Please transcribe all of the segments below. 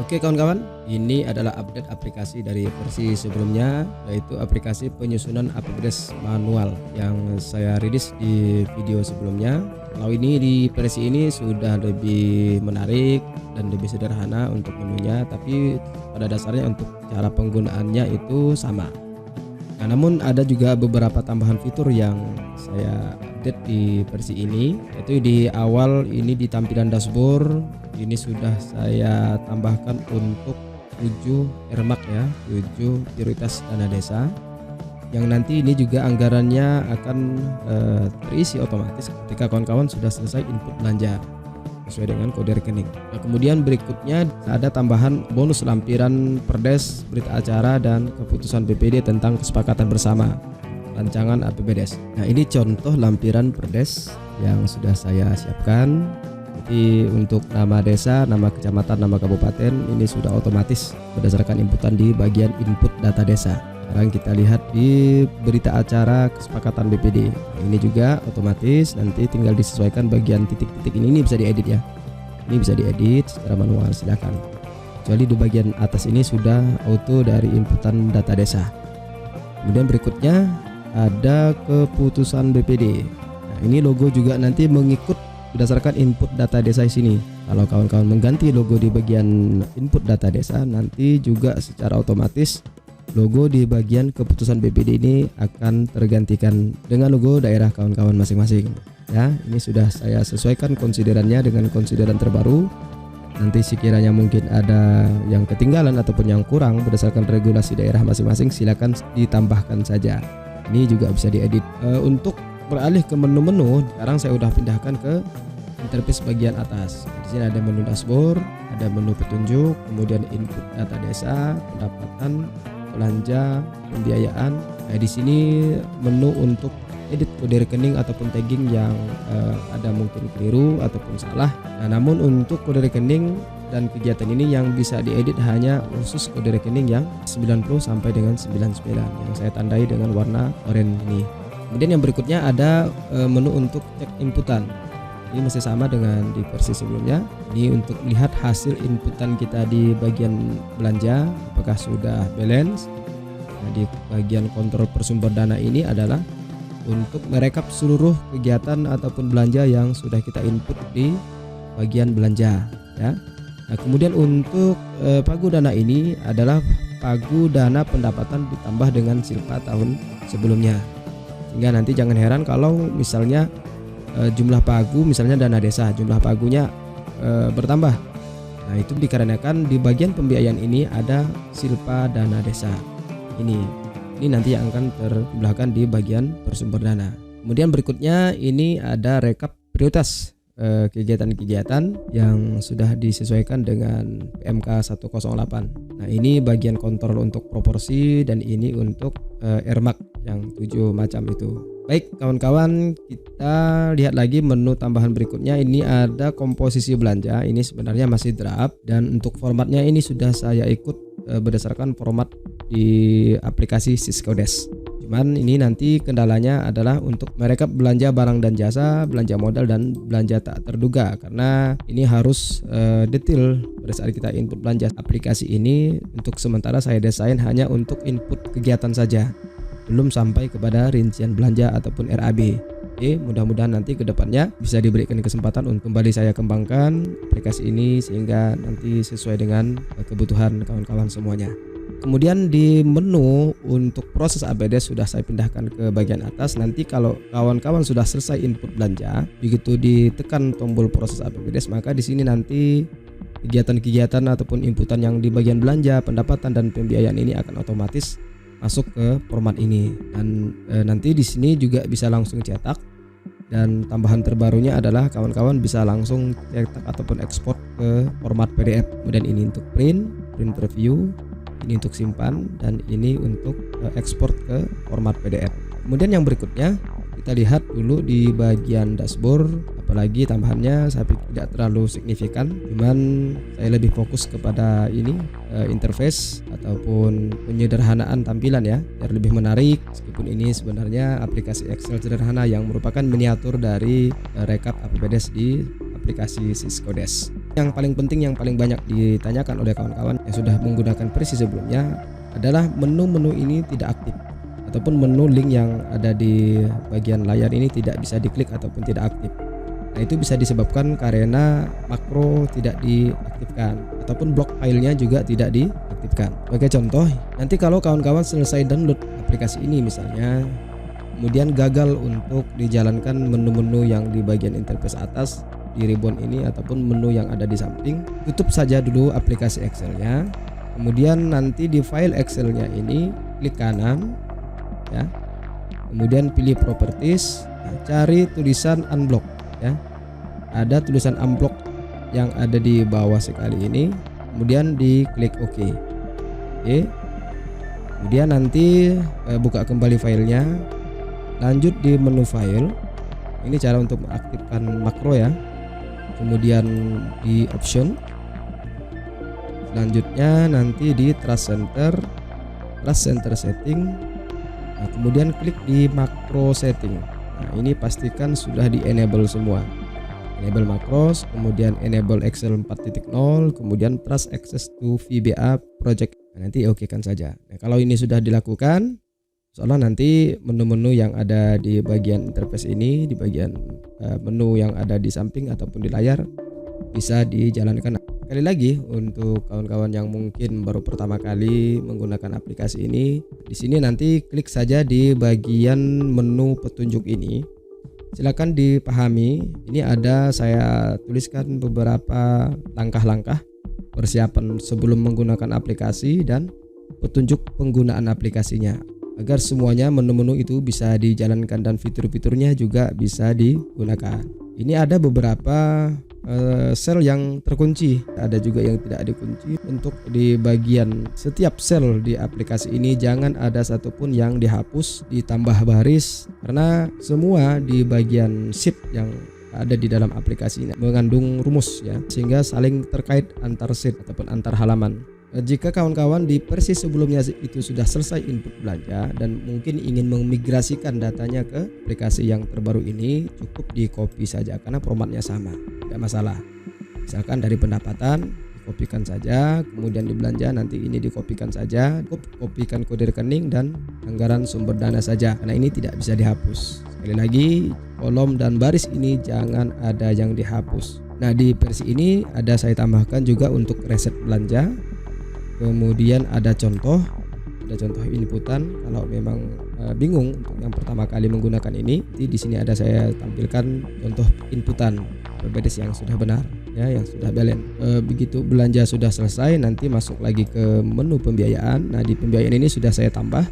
Oke kawan-kawan, ini adalah update aplikasi dari versi sebelumnya, yaitu aplikasi penyusunan APBDes manual yang saya rilis di video sebelumnya. Kalau ini di versi ini sudah lebih menarik dan lebih sederhana untuk menunya, tapi pada dasarnya untuk cara penggunaannya itu sama. Nah, namun ada juga beberapa tambahan fitur yang saya update di versi ini, yaitu di awal ini di tampilan dashboard ini sudah saya tambahkan untuk 7 RMAK ya, 7 prioritas dana desa, yang nanti ini juga anggarannya akan terisi otomatis ketika kawan-kawan sudah selesai input belanja sesuai dengan kode rekening. Nah, kemudian berikutnya ada tambahan bonus lampiran perdes, berita acara, dan keputusan BPD tentang kesepakatan bersama rancangan APBDes. Nah, ini contoh lampiran perdes yang sudah saya siapkan. Jadi untuk nama desa, nama kecamatan, nama kabupaten ini sudah otomatis berdasarkan inputan di bagian input data desa. Sekarang kita lihat di berita acara kesepakatan BPD. Nah, ini juga otomatis, nanti tinggal disesuaikan bagian titik-titik ini bisa diedit ya. Ini bisa diedit secara manual, silakan. Kecuali di bagian atas ini sudah auto dari inputan data desa. Kemudian berikutnya ada keputusan BPD. Nah, ini logo juga nanti mengikut berdasarkan input data desa di sini. Kalau kawan-kawan mengganti logo di bagian input data desa, nanti juga secara otomatis logo di bagian keputusan BPD ini akan tergantikan dengan logo daerah kawan-kawan masing-masing. Ya, ini sudah saya sesuaikan konsiderannya dengan konsideran terbaru. Nanti sekiranya mungkin ada yang ketinggalan ataupun yang kurang berdasarkan regulasi daerah masing-masing, silakan ditambahkan saja. Ini juga bisa diedit. Untuk beralih ke menu-menu, sekarang saya udah pindahkan ke interface bagian atas. Di sini ada menu dashboard, ada menu petunjuk, kemudian input data desa, pendapatan, belanja, pembiayaan. Nah, di sini menu untuk edit kode rekening ataupun tagging yang ada mungkin keliru ataupun salah. Nah, namun untuk kode rekening dan kegiatan ini yang bisa diedit hanya khusus kode rekening yang 90 sampai dengan 99 yang saya tandai dengan warna oranye ini. Kemudian yang berikutnya ada menu untuk cek inputan. Ini masih sama dengan di versi sebelumnya. Ini untuk melihat hasil inputan kita di bagian belanja apakah sudah balance. Nah, di bagian kontrol bersumber dana ini adalah untuk merekap seluruh kegiatan ataupun belanja yang sudah kita input di bagian belanja ya. Nah, kemudian untuk pagu dana ini adalah pagu dana pendapatan ditambah dengan silpa tahun sebelumnya. Sehingga nanti jangan heran kalau misalnya jumlah pagu, misalnya dana desa, jumlah pagunya bertambah. Nah, itu dikarenakan di bagian pembiayaan ini ada silpa dana desa. Ini nanti yang akan terbelakang di bagian bersumber dana. Kemudian berikutnya ini ada rekap prioritas kegiatan-kegiatan yang sudah disesuaikan dengan PMK 108. Nah, ini bagian kontrol untuk proporsi dan ini untuk RMAK yang 7 macam itu. Baik kawan-kawan, kita lihat lagi menu tambahan berikutnya. Ini ada komposisi belanja. Ini sebenarnya masih draft dan untuk formatnya ini sudah saya ikut berdasarkan format di aplikasi Syscodes. Cuman ini nanti kendalanya adalah untuk merekap belanja barang dan jasa, belanja modal, dan belanja tak terduga, karena ini harus detail pada saat kita input belanja. Aplikasi ini untuk sementara saya desain hanya untuk input kegiatan saja, belum sampai kepada rincian belanja ataupun RAB. Oke, mudah-mudahan nanti kedepannya bisa diberikan kesempatan untuk kembali saya kembangkan aplikasi ini sehingga nanti sesuai dengan kebutuhan kawan-kawan semuanya. Kemudian di menu untuk proses APBDes sudah saya pindahkan ke bagian atas. Nanti kalau kawan-kawan sudah selesai input belanja, begitu ditekan tombol proses APBDes, maka di sini nanti kegiatan-kegiatan ataupun inputan yang di bagian belanja, pendapatan, dan pembiayaan ini akan otomatis masuk ke format ini. Dan nanti di sini juga bisa langsung cetak. Dan tambahan terbarunya adalah kawan-kawan bisa langsung cetak ataupun ekspor ke format PDF. Kemudian ini untuk print preview, ini untuk simpan, dan ini untuk ekspor ke format PDF. Kemudian yang berikutnya kita lihat dulu di bagian dashboard, apalagi tambahannya saya tidak terlalu signifikan, cuman saya lebih fokus kepada ini interface ataupun penyederhanaan tampilan ya, biar lebih menarik. Meskipun ini sebenarnya aplikasi Excel sederhana yang merupakan miniatur dari rekap APBDes di aplikasi Syscodes. Yang paling penting, yang paling banyak ditanyakan oleh kawan-kawan yang sudah menggunakan versi sebelumnya adalah menu-menu ini tidak aktif, ataupun menu link yang ada di bagian layar ini tidak bisa diklik ataupun tidak aktif. Nah, itu bisa disebabkan karena makro tidak diaktifkan ataupun blok filenya juga tidak diaktifkan. Sebagai contoh, nanti kalau kawan-kawan selesai download aplikasi ini misalnya, kemudian gagal untuk dijalankan menu-menu yang di bagian interface atas di ribbon ini ataupun menu yang ada di samping, tutup saja dulu aplikasi Excelnya. Kemudian nanti di file Excelnya ini klik kanan ya, kemudian pilih properties, cari tulisan unblock ya, ada tulisan unblock yang ada di bawah sekali ini, kemudian diklik OK. Oke, kemudian nanti buka kembali filenya, lanjut di menu file. Ini cara untuk mengaktifkan makro ya. Kemudian di option, selanjutnya nanti di trust center setting. Nah, kemudian klik di makro setting. Nah, ini pastikan sudah di enable semua, enable makros, kemudian enable Excel 4.0, kemudian trust access to VBA project. Nah, nanti oke kan saja. Nah, kalau ini sudah dilakukan, soalnya nanti menu-menu yang ada di bagian interface ini, di bagian menu yang ada di samping ataupun di layar bisa dijalankan. Sekali lagi untuk kawan-kawan yang mungkin baru pertama kali menggunakan aplikasi ini, di sini nanti klik saja di bagian menu petunjuk ini. Silakan dipahami. Ini ada saya tuliskan beberapa langkah-langkah persiapan sebelum menggunakan aplikasi dan petunjuk penggunaan aplikasinya, agar semuanya menu-menu itu bisa dijalankan dan fitur-fiturnya juga bisa digunakan. Ini ada beberapa sel yang terkunci, ada juga yang tidak dikunci. Untuk di bagian setiap sel di aplikasi ini jangan ada satupun yang dihapus, ditambah baris, karena semua di bagian sheet yang ada di dalam aplikasi ini mengandung rumus ya, sehingga saling terkait antar sheet ataupun antar halaman. Jika kawan-kawan di versi sebelumnya itu sudah selesai input belanja dan mungkin ingin memigrasikan datanya ke aplikasi yang terbaru ini, cukup di copy saja karena formatnya sama, tidak masalah. Misalkan dari pendapatan dikopikan saja, kemudian di belanja nanti ini dikopikan saja, kopikan kode rekening dan anggaran sumber dana saja, karena ini tidak bisa dihapus. Sekali lagi, kolom dan baris ini jangan ada yang dihapus. Nah, di versi ini ada saya tambahkan juga untuk reset belanja. Kemudian ada contoh inputan. Kalau memang bingung untuk yang pertama kali menggunakan ini, di sini ada saya tampilkan contoh inputan PBDS yang sudah benar ya, yang sudah balance. Begitu belanja sudah selesai, nanti masuk lagi ke menu pembiayaan. Nah, di pembiayaan ini sudah saya tambah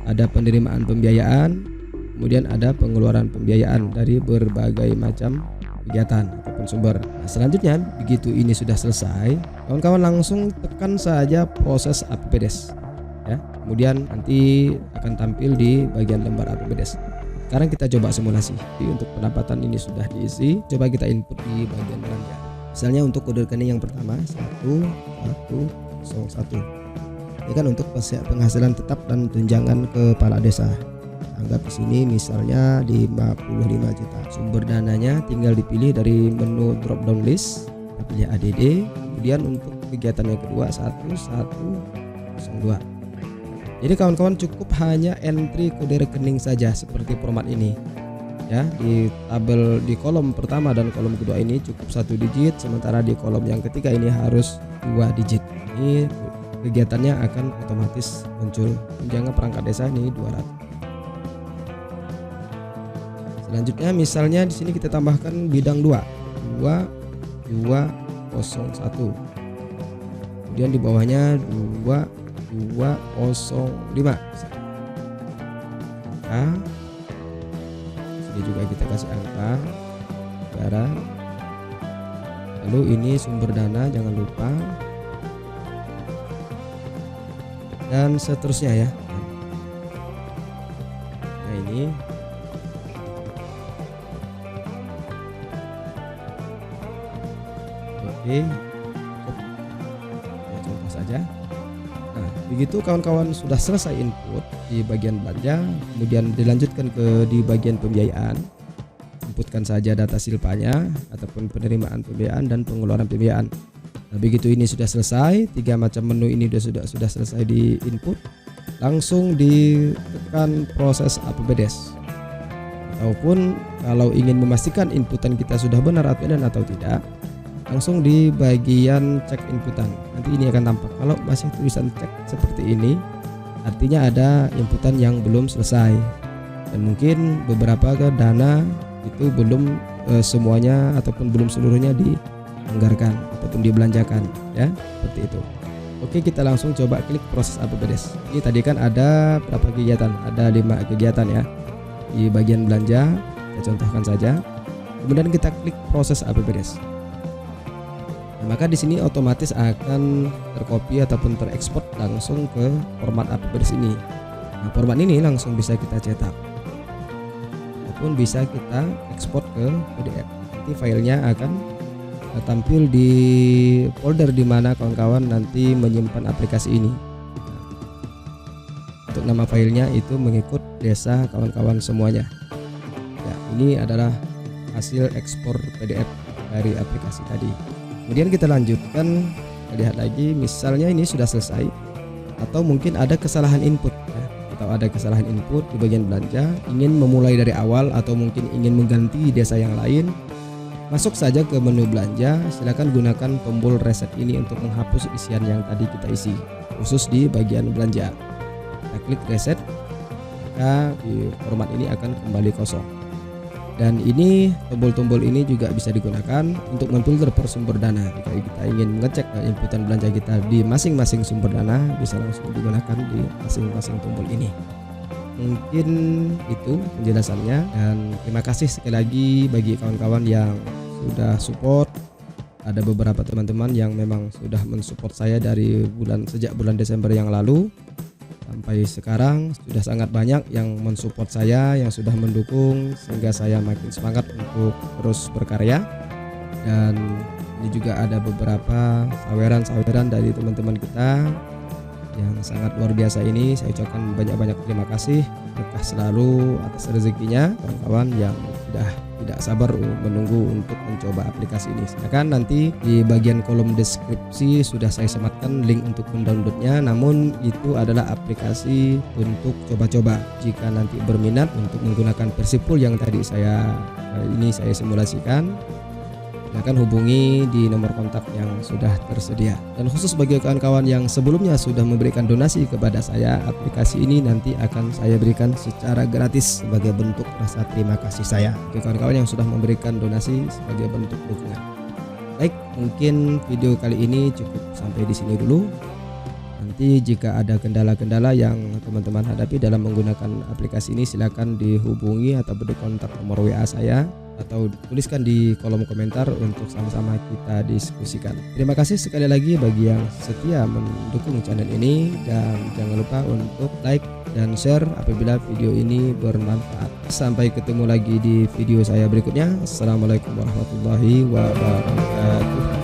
ada penerimaan pembiayaan, kemudian ada pengeluaran pembiayaan dari berbagai macam kegiatan ataupun sumber. Nah, selanjutnya begitu ini sudah selesai, kawan-kawan langsung tekan saja proses APBDes ya. Kemudian nanti akan tampil di bagian lembar APBDes. Sekarang kita coba simulasi. Jadi untuk pendapatan ini sudah diisi, coba kita input di bagian belanja. Misalnya untuk kode rekening yang pertama 1101. Ini kan untuk penghasilan tetap dan tunjangan kepala desa. Anggap di sini misalnya 55 juta. Sumber dananya tinggal dipilih dari menu drop down list, kita pilih ADD. Kemudian untuk kegiatan yang kedua 1102. Jadi kawan-kawan cukup hanya entry kode rekening saja seperti format ini ya. Di tabel di kolom pertama dan kolom kedua ini cukup 1 digit, sementara di kolom yang ketiga ini harus 2 digit. Ini kegiatannya akan otomatis muncul. Tunjangan perangkat desa ini 200. Selanjutnya misalnya di sini kita tambahkan bidang 2201. Kemudian di bawahnya 2205. Nah, sini juga kita kasih angka negara. Lalu ini sumber dana jangan lupa. Dan seterusnya ya. Nah, ini oke, ya, contoh saja. Nah, begitu kawan-kawan sudah selesai input di bagian belanja, kemudian dilanjutkan ke di bagian pembiayaan. Input inputkan saja data silpanya ataupun penerimaan pembiayaan dan pengeluaran pembiayaan. Nah, begitu ini sudah selesai, 3 macam menu ini sudah selesai di input, langsung ditekan proses APBDes. Ataupun kalau ingin memastikan inputan kita sudah benar atau tidak, langsung di bagian cek inputan. Nanti ini akan tampak. Kalau masih tulisan cek seperti ini, artinya ada inputan yang belum selesai. Dan mungkin beberapa dana itu belum semuanya ataupun belum seluruhnya dianggarkan ataupun dibelanjakan, ya, seperti itu. Oke, kita langsung coba klik proses APBDes. Ini tadi kan ada berapa kegiatan? Ada 5 kegiatan ya. Di bagian belanja, kita contohkan saja. Kemudian kita klik proses APBDes. Nah, maka di sini otomatis akan tercopy ataupun terekspor langsung ke format APBDes ini. Nah, format ini langsung bisa kita cetak ataupun bisa kita ekspor ke PDF. Nanti filenya akan tampil di folder di mana kawan-kawan nanti menyimpan aplikasi ini. Untuk nama filenya itu mengikut desa kawan-kawan semuanya. Ya, ini adalah hasil ekspor PDF dari aplikasi tadi. Kemudian kita lanjutkan, kita lihat lagi, misalnya ini sudah selesai atau mungkin ada kesalahan input ya, atau ada kesalahan input di bagian belanja, ingin memulai dari awal atau mungkin ingin mengganti desa yang lain. Masuk saja ke menu belanja, silakan gunakan tombol reset ini untuk menghapus isian yang tadi kita isi, khusus di bagian belanja. Kita klik reset, maka di format ini akan kembali kosong. Dan ini tombol-tombol ini juga bisa digunakan untuk memfilter per sumber dana. Jika kita ingin mengecek inputan belanja kita di masing-masing sumber dana, bisa langsung digunakan di masing-masing tombol ini. Mungkin itu penjelasannya, dan terima kasih sekali lagi bagi kawan-kawan yang sudah support. Ada beberapa teman-teman yang memang sudah mensupport saya dari sejak bulan Desember yang lalu sampai sekarang. Sudah sangat banyak yang mensupport saya, yang sudah mendukung, sehingga saya makin semangat untuk terus berkarya. Dan ini juga ada beberapa saweran dari teman-teman kita yang sangat luar biasa ini. Saya ucapkan banyak-banyak terima kasih, berkah selalu atas rezekinya kawan-kawan yang sudah tidak sabar menunggu untuk mencoba aplikasi ini. Silakan, nanti di bagian kolom deskripsi sudah saya sematkan link untuk mendownloadnya. Namun itu adalah aplikasi untuk coba-coba. Jika nanti berminat untuk menggunakan versi full yang tadi saya simulasikan, silakan hubungi di nomor kontak yang sudah tersedia. Dan khusus bagi kawan-kawan yang sebelumnya sudah memberikan donasi kepada saya, aplikasi ini nanti akan saya berikan secara gratis sebagai bentuk rasa terima kasih saya bagi kawan-kawan yang sudah memberikan donasi sebagai bentuk dukungan. Baik, mungkin video kali ini cukup sampai di sini dulu. Nanti jika ada kendala-kendala yang teman-teman hadapi dalam menggunakan aplikasi ini, silakan dihubungi atau berkontak nomor WA saya, atau tuliskan di kolom komentar untuk sama-sama kita diskusikan. Terima kasih sekali lagi bagi yang setia mendukung channel ini, dan jangan lupa untuk like dan share apabila video ini bermanfaat. Sampai ketemu lagi di video saya berikutnya. Assalamualaikum warahmatullahi wabarakatuh.